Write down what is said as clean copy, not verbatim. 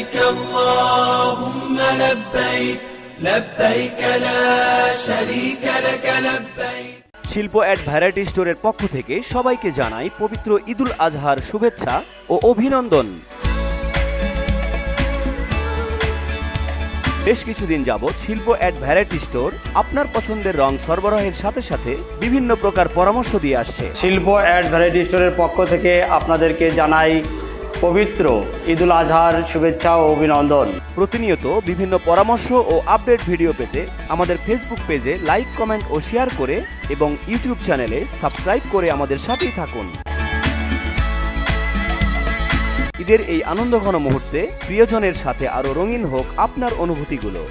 لبيك اللهم لبيك لبيك لا شريك لك لبيك। শিল্প at variety স্টোরের পক্ষ থেকে সবাইকে জানাই পবিত্র ঈদুল আজহার শুভেচ্ছা ও অভিনন্দন। বেশ কিছুদিন যাবৎ শিল্প অ্যাট ভ্যারাইটি স্টোর আপনার পছন্দের রং সরবরাহের সাথে সাথে বিভিন্ন প্রকার পরামর্শ দিয়ে আসছে। শিল্প অ্যাট ভ্যারাইটি স্টোরের পক্ষ থেকে আপনাদেরকে জানাই পবিত্র ঈদুল আজহার শুভেচ্ছা ও অভিনন্দন। প্রতিনিয়ত বিভিন্ন পরামর্শ ও আপডেট ভিডিও পেতে আমাদের ফেসবুক পেজে লাইক, কমেন্ট ও শেয়ার করে এবং ইউটিউব চ্যানেলে সাবস্ক্রাইব করে আমাদের সাথেই থাকুন। ঈদের এই আনন্দঘন মুহূর্তে প্রিয়জনের সাথে আরও রঙিন হোক আপনার অনুভূতিগুলো।